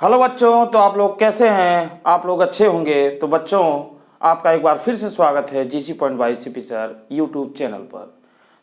Hello बच्चों, तो आप लोग कैसे हैं? आप लोग अच्छे होंगे। तो बच्चों, आपका एक बार फिर से स्वागत है GC point by CP sir YouTube channel पर।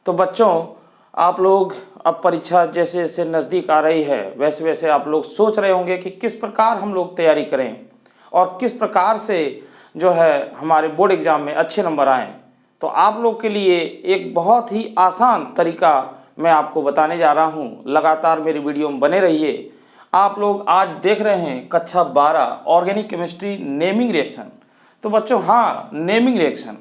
तो बच्चों, आप लोग अब परीक्षा जैसे जैसे नज़दीक आ रही है वैसे वैसे आप लोग सोच रहे होंगे कि किस प्रकार हम लोग तैयारी करें और किस प्रकार से जो है हमारे बोर्ड एग्ज़ाम में अच्छे नंबर आएँ। तो आप लोग के लिए एक बहुत ही आसान तरीका मैं आपको बताने जा रहा हूँ। लगातार मेरी वीडियो में बने रहिए। आप लोग आज देख रहे हैं कक्षा 12 ऑर्गेनिक केमिस्ट्री नेमिंग रिएक्शन। तो बच्चों, हाँ, नेमिंग रिएक्शन।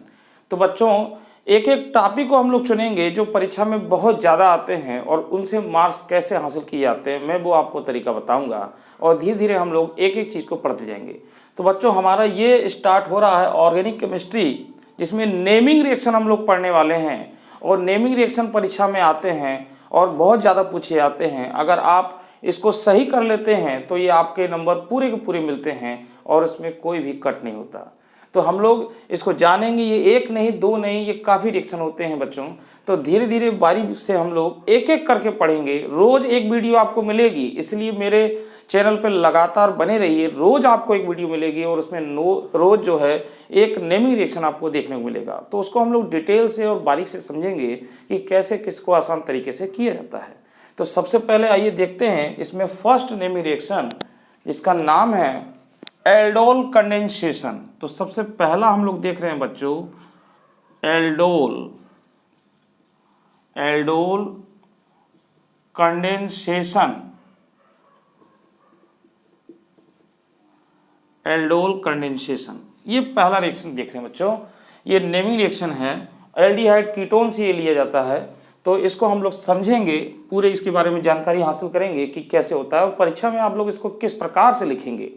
तो बच्चों, एक एक टॉपिक को हम लोग चुनेंगे जो परीक्षा में बहुत ज़्यादा आते हैं और उनसे मार्क्स कैसे हासिल किए जाते हैं मैं वो आपको तरीका बताऊंगा और धीरे धीरे हम लोग एक एक चीज़ को पढ़ते जाएंगे। तो बच्चों, हमारा ये स्टार्ट हो रहा है ऑर्गेनिक केमिस्ट्री, जिसमें नेमिंग रिएक्शन हम लोग पढ़ने वाले हैं। और नेमिंग रिएक्शन परीक्षा में आते हैं और बहुत ज़्यादा पूछे जाते हैं। अगर आप इसको सही कर लेते हैं तो ये आपके नंबर पूरे के पूरे मिलते हैं और इसमें कोई भी कट नहीं होता। तो हम लोग इसको जानेंगे। ये एक नहीं, दो नहीं, ये काफ़ी रिएक्शन होते हैं बच्चों। तो धीरे धीरे बारी से हम लोग एक एक करके पढ़ेंगे। रोज़ एक वीडियो आपको मिलेगी, इसलिए मेरे चैनल पर लगातार बने रहिए। रोज़ आपको एक वीडियो मिलेगी और उसमें रोज़ जो है एक नेमिंग रिएक्शन आपको देखने को मिलेगा। तो उसको हम लोग डिटेल से और बारीक से समझेंगे कि कैसे किसको आसान तरीके से किया जाता है। तो सबसे पहले आइए देखते हैं इसमें फर्स्ट नेमिंग रिएक्शन, जिसका नाम है एल्डोल कंडेंसेशन। तो सबसे पहला हम लोग देख रहे हैं बच्चों एल्डोल कंडेंसेशन। एल्डोल कंडेंसेशन, ये पहला रिएक्शन देख रहे हैं बच्चों। ये नेमिंग रिएक्शन है, एल्डिहाइड कीटोन से ये लिया जाता है। तो इसको हम लोग समझेंगे, पूरे इसके बारे में जानकारी हासिल करेंगे कि कैसे होता है और परीक्षा में आप लोग इसको किस प्रकार से लिखेंगे।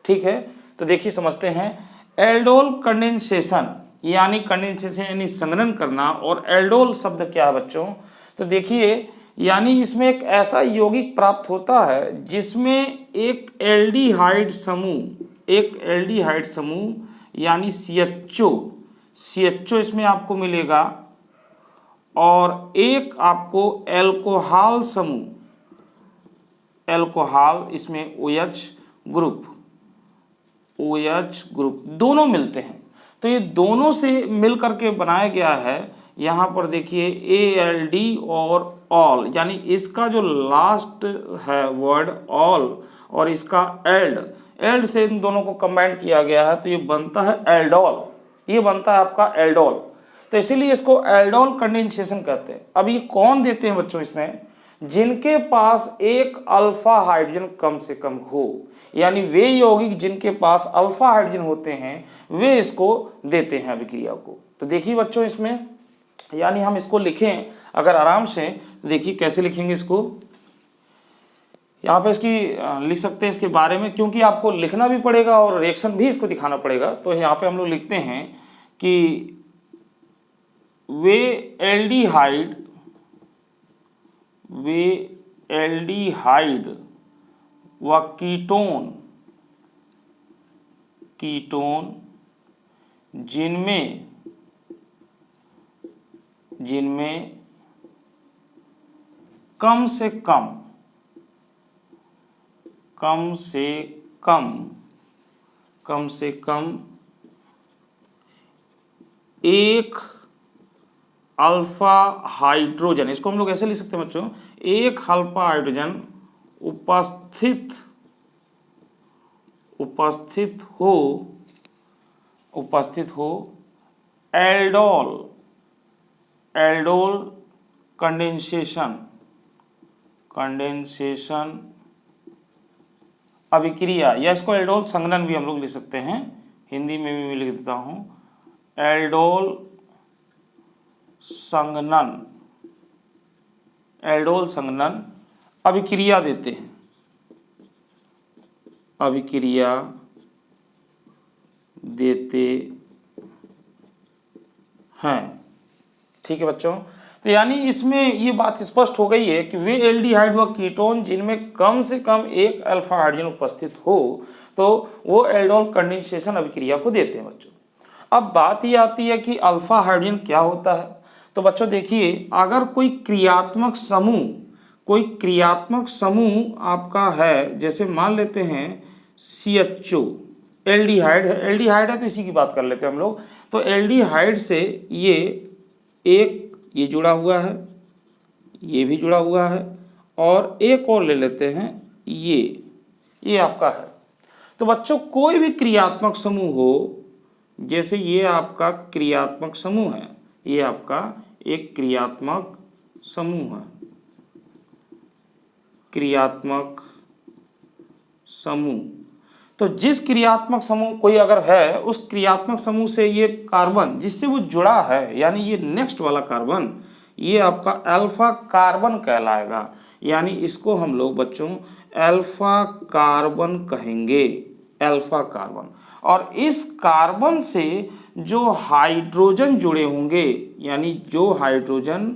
ठीक है, तो देखिए समझते हैं। एल्डोल कंडेंसेशन यानी कंडेंसेशन यानी संघनन करना। और एल्डोल शब्द क्या है बच्चों? तो देखिए, यानी इसमें एक ऐसा यौगिक प्राप्त होता है जिसमें एक एल्डिहाइड समूह यानी CHO इसमें आपको मिलेगा और एक आपको एल्कोहल समूह, इसमें OH ग्रुप दोनों मिलते हैं। तो ये दोनों से मिल करके बनाया गया है। यहाँ पर देखिए ALD और ऑल, यानी इसका जो लास्ट है वर्ड ऑल और इसका एल्ड से इन दोनों को कंबाइन किया गया है। तो ये बनता है एल्डोल, ये बनता है आपका एल्डोल। तो इसीलिए इसको एल्डोल कंडेंसेशन कहते हैं। अब ये कौन देते हैं बच्चों? इसमें जिनके पास एक अल्फा हाइड्रोजन कम से कम हो, यानी वे यौगिक जिनके पास अल्फा हाइड्रोजन होते हैं वे इसको देते हैं अभिक्रिया को। तो देखिए बच्चों, इसमें यानी हम इसको लिखें अगर आराम से, तो देखिए कैसे लिखेंगे इसको। यहाँ पे इसकी लिख सकते हैं इसके बारे में, क्योंकि आपको लिखना भी पड़ेगा और रिएक्शन भी इसको दिखाना पड़ेगा। तो यहाँ पे हम लोग लिखते हैं कि वे एल्डिहाइड व कीटोन जिनमें कम से कम एक अल्फा हाइड्रोजन, इसको हम लोग ऐसे लिख सकते हैं बच्चों, एक अल्फा हाइड्रोजन उपस्थित हो एल्डोल कंडेंसेशन अभिक्रिया, या इसको एल्डोल संघनन भी हम लोग लिख सकते हैं। हिंदी में भी मैं लिख देता हूं, एल्डोल संघनन अभिक्रिया देते हैं, ठीक है बच्चों। तो यानी इसमें ये बात स्पष्ट हो गई है कि वे एल्डिहाइड व कीटोन जिनमें कम से कम एक अल्फा हाइड्रोजन उपस्थित हो तो वो एल्डोल कंडेंसेशन अभिक्रिया को देते हैं बच्चों। अब बात ये आती है कि अल्फा हाइड्रोजन क्या होता है। तो बच्चों देखिए, अगर कोई क्रियात्मक समूह कोई क्रियात्मक समूह आपका है, जैसे मान लेते हैं CHO, एल्डिहाइड है, एल्डिहाइड है तो इसी की बात कर लेते हैं हम लोग। तो एल्डिहाइड से ये जुड़ा हुआ है, ये भी जुड़ा हुआ है, और एक और ले लेते हैं, ये आपका है। तो बच्चों कोई भी क्रियात्मक समूह हो, जैसे ये आपका क्रियात्मक समूह है, ये आपका एक क्रियात्मक समूह है, क्रियात्मक समूह। तो जिस क्रियात्मक समूह कोई अगर है, उस क्रियात्मक समूह से ये कार्बन जिससे वो जुड़ा है, यानी ये नेक्स्ट वाला कार्बन, ये आपका अल्फा कार्बन कहलाएगा। यानी इसको हम लोग बच्चों अल्फा कार्बन कहेंगे, अल्फा कार्बन। और इस कार्बन से जो हाइड्रोजन जुड़े होंगे, यानी जो हाइड्रोजन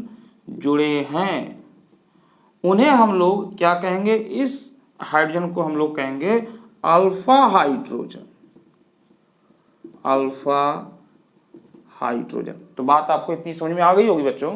जुड़े हैं, उन्हें हम लोग क्या कहेंगे, इस हाइड्रोजन को हम लोग कहेंगे अल्फा हाइड्रोजन, अल्फा हाइड्रोजन। तो बात आपको इतनी समझ में आ गई होगी बच्चों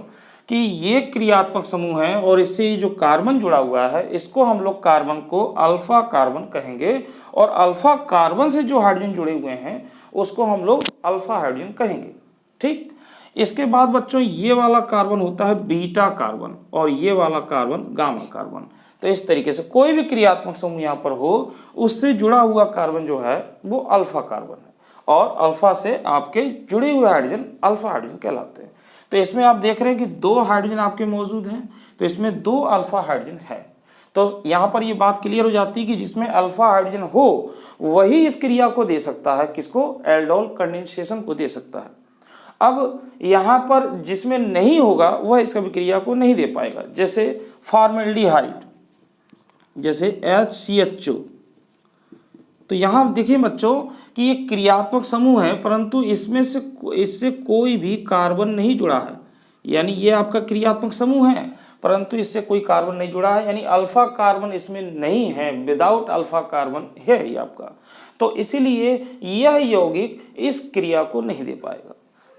कि ये क्रियात्मक समूह है, और इससे जो कार्बन जुड़ा हुआ है, इसको हम लोग कार्बन को अल्फा कार्बन कहेंगे, और अल्फा कार्बन से जो हाइड्रोजन जुड़े हुए हैं उसको हम लोग अल्फा हाइड्रोजन कहेंगे। ठीक, इसके बाद बच्चों ये वाला कार्बन होता है बीटा कार्बन, और ये वाला कार्बन गामा कार्बन। तो इस तरीके से कोई भी क्रियात्मक समूह यहाँ पर हो, उससे जुड़ा हुआ कार्बन जो है वो अल्फा कार्बन है, और अल्फा से आपके जुड़े हुए हाइड्रोजन अल्फा हाइड्रोजन कहलाते हैं। तो इसमें आप देख रहे हैं कि 2 हाइड्रोजन आपके मौजूद हैं, तो इसमें 2 अल्फा हाइड्रोजन है। तो यहाँ पर ये बात क्लियर हो जाती है कि जिसमें अल्फा हाइड्रोजन हो वही इस क्रिया को दे सकता है, किसको, एल्डोल कंडेंसेशन को दे सकता है। अब यहाँ पर जिसमें नहीं होगा वह इस क्रिया को नहीं दे पाएगा, जैसे फॉर्मेल्डिहाइड, जैसे HCHO। तो यहाँ देखिए बच्चों कि ये क्रियात्मक समूह है, परंतु इससे कोई भी कार्बन नहीं जुड़ा है। यानी ये आपका क्रियात्मक समूह है, परंतु इससे कोई कार्बन नहीं जुड़ा है, यानी अल्फा कार्बन इसमें नहीं है, विदाउट अल्फा कार्बन है ये आपका। तो इसीलिए यह यौगिक इस क्रिया को नहीं दे पाएगा।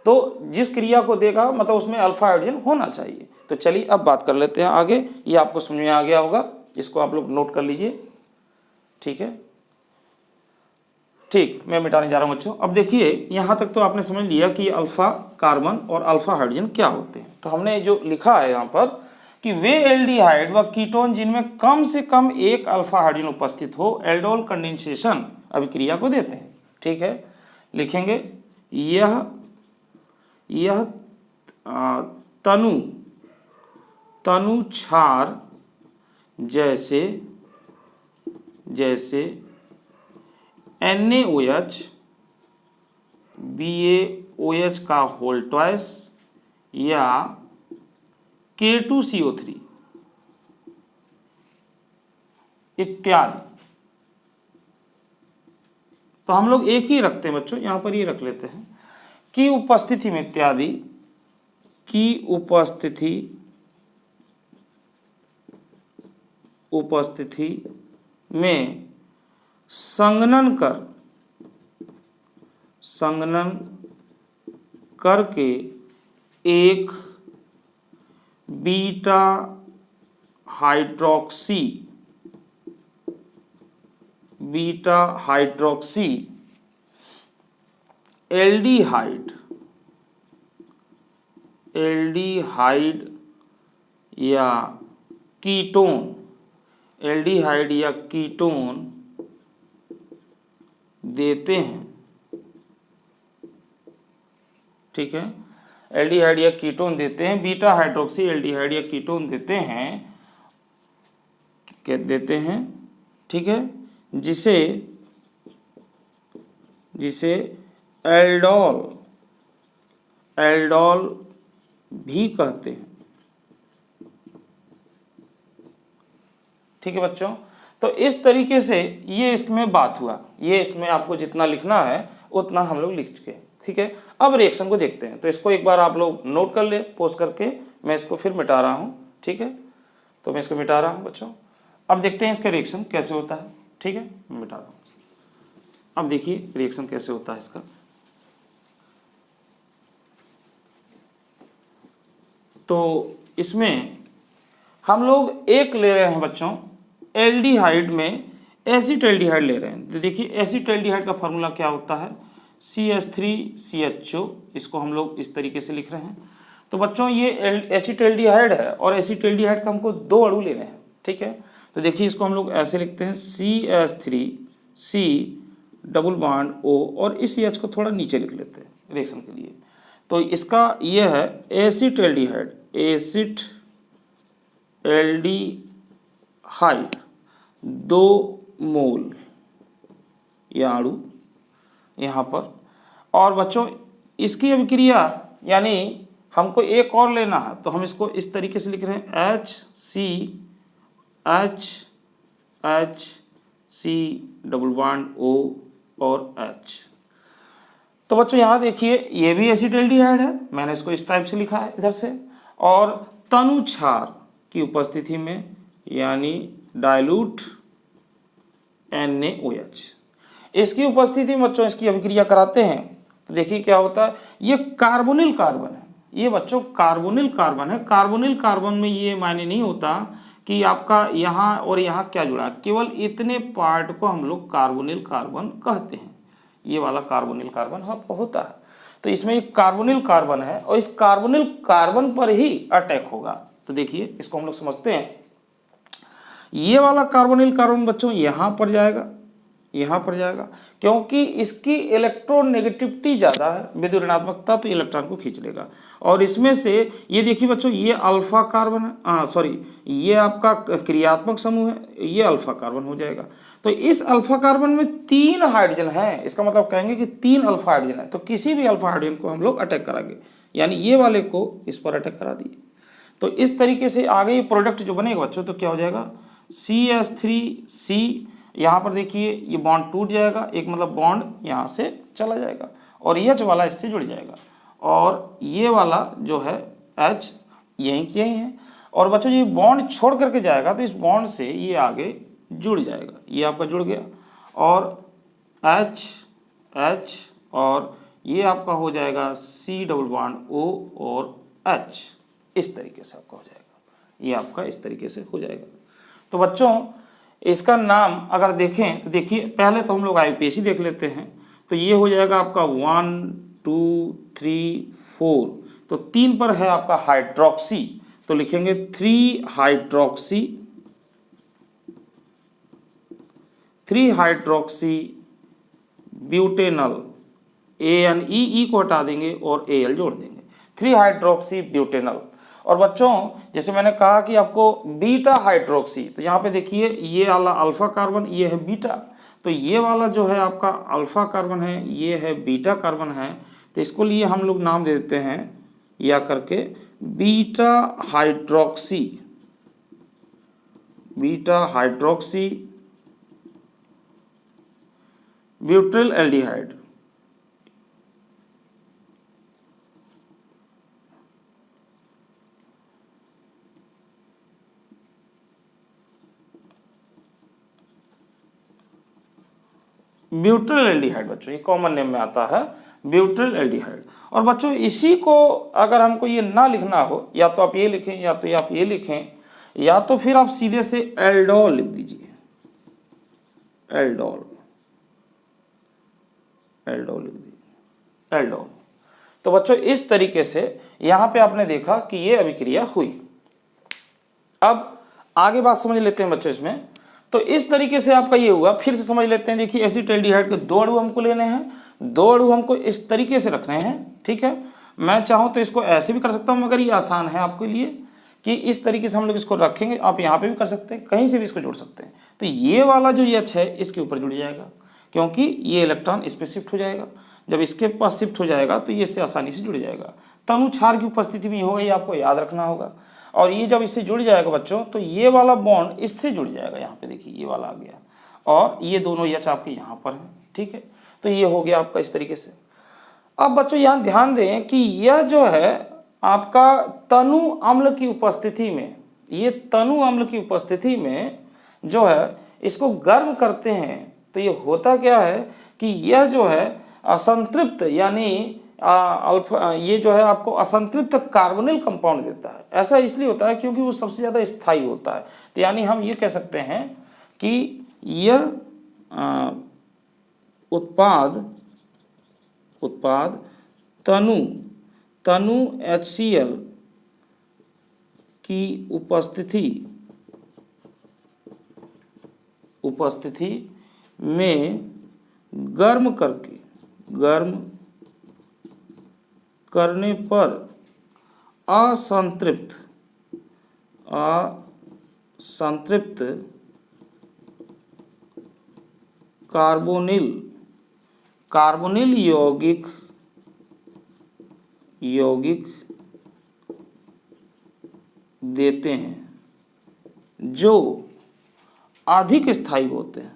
तो जिस क्रिया को देगा मतलब उसमें अल्फा हाइड्रोजन होना चाहिए। तो चलिए अब बात कर लेते हैं आगे, ये आपको समझ में आ गया होगा, इसको आप लोग नोट कर लीजिए। ठीक है, ठीक, मैं मिटाने जा रहा हूँ बच्चों। अब देखिए यहाँ तक तो आपने समझ लिया कि अल्फा कार्बन और अल्फा हाइड्रोजन क्या होते हैं। तो हमने जो लिखा है यहाँ पर कि वे एल्डिहाइड व कीटोन जिनमें कम से कम एक अल्फा हाइड्रोजन उपस्थित हो, एल्डोल कंडेंसेशन अभिक्रिया को देते हैं। ठीक है, लिखेंगे यह तनु क्षार जैसे NaOH BaOH का होल ट्वाइस या K2CO3 इत्यादि। तो हम लोग एक ही रखते हैं बच्चों, यहाँ पर ये रख लेते हैं की उपस्थिति में, इत्यादि की उपस्थिति में संघनन करके एक बीटा हाइड्रोक्सी एल्डिहाइड या कीटोन देते हैं। ठीक है, एल्डिहाइड या कीटोन देते हैं, बीटा हाइड्रोक्सी एल्डिहाइड या कीटोन देते हैं। ठीक है, जिसे एल्डोल भी कहते हैं। ठीक है बच्चों, तो इस तरीके से ये इसमें बात हुआ, ये इसमें आपको जितना लिखना है उतना हम लोग लिख चुके हैं। ठीक है, अब रिएक्शन को देखते हैं। तो इसको एक बार आप लोग नोट कर ले, पोस्ट करके मैं इसको फिर मिटा रहा हूँ। ठीक है, तो मैं इसको मिटा रहा हूँ बच्चों। अब देखते हैं इसका रिएक्शन कैसे होता है। ठीक है, मैं मिटा रहा हूँ। अब देखिए रिएक्शन कैसे होता है इसका। तो इसमें हम लोग एक ले रहे हैं बच्चों, एल्डिहाइड में एसिटाल्डिहाइड ले रहे हैं। तो देखिए एसिटाल्डिहाइड का फार्मूला क्या होता है, CH3CHO, इसको हम लोग इस तरीके से लिख रहे हैं। तो बच्चों ये एसिटाल्डिहाइड है और एसिटाल्डिहाइड का हमको 2 अणु लेने हैं, ठीक है। तो देखिए इसको हम लोग ऐसे लिखते हैं CH3C डबल बॉन्ड O, और इस CH को थोड़ा नीचे लिख लेते हैं रिएक्शन के लिए। तो इसका ये है एसिटाल्डिहाइड, एसिटाल्डिहाइड 2 मोल या अणु यहाँ पर। और बच्चों इसकी अभिक्रिया यानी हमको एक और लेना है, तो हम इसको इस तरीके से लिख रहे हैं HCHC डबल बॉन्ड O और H। तो बच्चों यहाँ देखिए ये भी एसिटाल्डिहाइड है, मैंने इसको इस टाइप से लिखा है इधर से, और तनु क्षार की उपस्थिति में यानी डाइल्यूट NaOH, इसकी उपस्थिति में बच्चों इसकी अभिक्रिया कराते हैं। तो देखिए क्या होता है, ये कार्बोनिल कार्बन है, ये बच्चों कार्बोनिल कार्बन है। कार्बोनिल कार्बन में ये मायने नहीं होता कि आपका यहाँ और यहाँ क्या जुड़ा, केवल इतने पार्ट को हम लोग कार्बोनिल कार्बन कहते हैं। ये वाला कार्बोनिल कार्बन होता है। तो इसमें एक कार्बोनिल कार्बन है और इस कार्बोनिल कार्बन पर ही अटैक होगा। तो देखिए इसको हम लोग समझते हैं, ये वाला कार्बोनिल कार्बन बच्चों यहाँ पर जाएगा, यहाँ पर जाएगा, क्योंकि इसकी इलेक्ट्रोनेगेटिविटी ज़्यादा है, विद्युत ऋणात्मकता, तो इलेक्ट्रॉन को खींच लेगा। और इसमें से ये देखिए बच्चों ये अल्फा कार्बन है, सॉरी ये आपका क्रियात्मक समूह है, ये अल्फा कार्बन हो जाएगा। तो इस अल्फा कार्बन में 3 हाइड्रोजन है, इसका मतलब कहेंगे कि 3 अल्फा हाइड्रोजन है। तो किसी भी अल्फा हाइड्रोजन को हम लोग अटैक कराएंगे, यानी ये वाले को इस पर अटैक करा दिए। तो इस तरीके से आगे ये प्रोडक्ट जो बनेगा बच्चों, तो क्या हो जाएगा CH3C, यहाँ पर देखिए ये बॉन्ड टूट जाएगा, एक मतलब बॉन्ड यहाँ से चला जाएगा और H वाला इससे जुड़ जाएगा, और ये वाला जो है H यहीं के यहीं है। और बच्चों ये बॉन्ड छोड़ करके जाएगा तो इस बॉन्ड से ये आगे जुड़ जाएगा, ये आपका जुड़ गया, और H और ये आपका हो जाएगा C डबल बॉन्ड O और H, इस तरीके से आपका हो जाएगा, ये आपका इस तरीके से हो जाएगा। तो बच्चों इसका नाम अगर देखें तो देखिए पहले तो हम लोग IUPAC देख लेते हैं। तो ये हो जाएगा आपका 1 2 3 4, तो 3 पर है आपका हाइड्रोक्सी, तो लिखेंगे 3 हाइड्रोक्सी ब्यूटेनल, ANE को हटा देंगे और AL जोड़ देंगे, 3 हाइड्रोक्सी ब्यूटेनल। और बच्चों जैसे मैंने कहा कि आपको बीटा हाइड्रोक्सी, तो यहाँ पे देखिए ये वाला अल्फा कार्बन ये है बीटा, तो ये वाला जो है आपका अल्फा कार्बन है, ये है बीटा कार्बन है। तो इसको लिए हम लोग नाम दे देते हैं या करके beta hydroxy butyl aldehyde. Butyl aldehyde बच्चों, ये कॉमन नेम में आता है ब्यूटिल एल्डिहाइड। और बच्चों इसी को अगर हमको ये ना लिखना हो, या तो आप ये लिखें या तो आप ये लिखें, या तो फिर आप सीधे से एल्डोल लिख दीजिए, एल्डोल लिख दीजिए, एल्डोल। तो बच्चों इस तरीके से यहाँ पे आपने देखा कि ये अभिक्रिया हुई। अब आगे बात समझ लेते हैं बच्चों इसमें। तो इस तरीके से आपका ये हुआ, फिर से समझ लेते हैं। देखिए एसिटाल्डिहाइड के 2 अणु हमको लेने हैं, 2 अणु हमको इस तरीके से रखने हैं, ठीक है। मैं चाहूँ तो इसको ऐसे भी कर सकता हूँ, मगर ये आसान है आपके लिए कि इस तरीके से हम लोग इसको रखेंगे। आप यहाँ पे भी कर सकते हैं, कहीं से भी इसको जोड़ सकते हैं। तो ये वाला जो H है इसके ऊपर जुड़ जाएगा, क्योंकि ये इलेक्ट्रॉन इस पर शिफ्ट हो जाएगा। जब इसके पास शिफ्ट हो जाएगा तो ये इससे आसानी से जुड़ जाएगा। तनु क्षार की उपस्थिति में होगा, ये आपको याद रखना होगा। और ये जब इससे जुड़ जाएगा बच्चों, तो ये वाला बॉन्ड इससे जुड़ जाएगा, यहाँ पे देखिए ये वाला आ गया, और ये दोनों H आपके यहाँ पर हैं, ठीक है। तो ये हो गया आपका इस तरीके से। अब बच्चों यहाँ ध्यान दें कि यह जो है आपका तनु अम्ल की उपस्थिति में, ये तनु अम्ल की उपस्थिति में जो है इसको गर्म करते हैं। तो ये होता क्या है कि यह जो है असंतृप्त यानी अल्फा ये जो है आपको असंतृप्त कार्बोनिल कंपाउंड देता है। ऐसा इसलिए होता है क्योंकि वो सबसे ज़्यादा स्थायी होता है। तो यानी हम ये कह सकते हैं कि यह उत्पाद तनु HCl की उपस्थिति में गर्म करने पर असंतृप्त कार्बोनिल यौगिक देते हैं जो अधिक स्थायी होते हैं,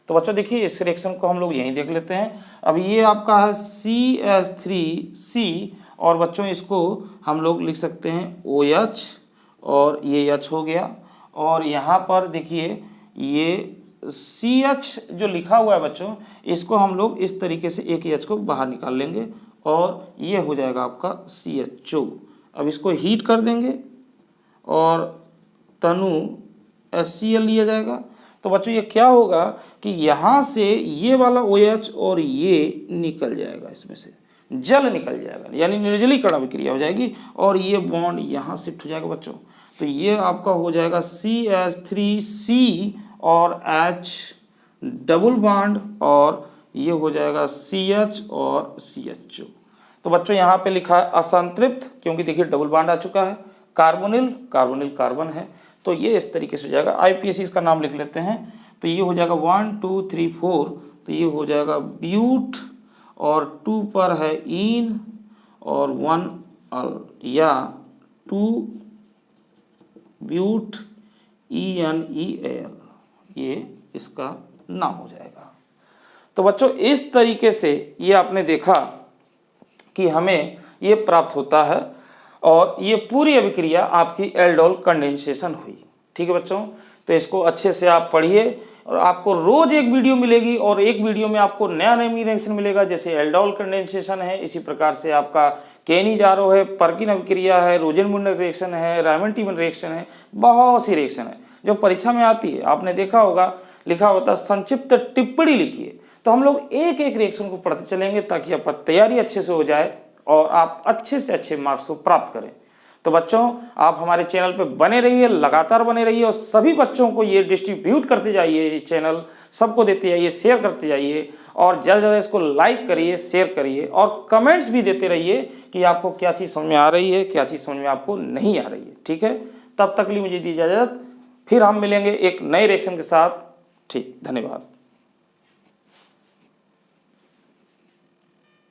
तो बच्चों देखिए इस रिएक्शन को हम लोग यहीं देख लेते हैं। अब ये आपका है CH3C और बच्चों इसको हम लोग लिख सकते हैं OH और ये H हो गया। और यहाँ पर देखिए ये CH जो लिखा हुआ है बच्चों, इसको हम लोग इस तरीके से एक H को बाहर निकाल लेंगे और ये हो जाएगा आपका CHO। अब इसको हीट कर देंगे और तनु HCl लिया जाएगा। तो बच्चों ये क्या होगा कि यहाँ से ये वाला OH और ये निकल जाएगा, इसमें से जल निकल जाएगा, यानी निर्जलीकरण अभिक्रिया हो जाएगी और ये बॉन्ड यहाँ शिफ्ट हो जाएगा बच्चों। तो ये आपका हो जाएगा CH3C और H डबल बॉन्ड और ये हो जाएगा CH और CHO। तो बच्चों यहाँ पे लिखा है असंतृप्त, क्योंकि देखिए डबल बॉन्ड आ चुका है, कार्बोनिल कार्बन है, तो ये इस तरीके से हो जाएगा। IPAC इसका नाम लिख लेते हैं। तो ये हो जाएगा 1 2 3 4, तो ये हो जाएगा ब्यूट और 2 पर है इन और 1 अल या 2 ब्यूट ENEAL, ये इसका नाम हो जाएगा। तो बच्चों इस तरीके से ये आपने देखा कि हमें ये प्राप्त होता है और ये पूरी अभिक्रिया आपकी एल्डोल कंडेंसेशन हुई। ठीक है बच्चों, तो इसको अच्छे से आप पढ़िए और आपको रोज एक वीडियो मिलेगी और एक वीडियो में आपको नया रिएक्शन मिलेगा। जैसे एल्डोल कंडेंसेशन है, इसी प्रकार से आपका केनी-जारो है, पर्किन अभिक्रिया है, रोजेनमुंडर रिएक्शन है, रायमंड-टीमन रिएक्शन है, बहुत सी रिएक्शन है जो परीक्षा में आती है। आपने देखा होगा लिखा होता है संक्षिप्त टिप्पणी लिखिए। तो हम लोग एक एक रिएक्शन को पढ़ते चलेंगे ताकि आपका तैयारी अच्छे से हो जाए और आप अच्छे से अच्छे मार्क्स को प्राप्त करें। तो बच्चों आप हमारे चैनल पे बने रहिए, लगातार बने रहिए और सभी बच्चों को ये डिस्ट्रीब्यूट करते जाइए, ये चैनल सबको देते जाइए, शेयर करते जाइए और ज़्यादा से ज़्यादा इसको लाइक करिए, शेयर करिए और कमेंट्स भी देते रहिए कि आपको क्या चीज़ समझ में आ रही है, क्या चीज़ समझ में आपको नहीं आ रही है। ठीक है, तब तक लिए मुझे दी इजाज़त, फिर हम मिलेंगे एक नए रिएक्शन के साथ। ठीक, धन्यवाद।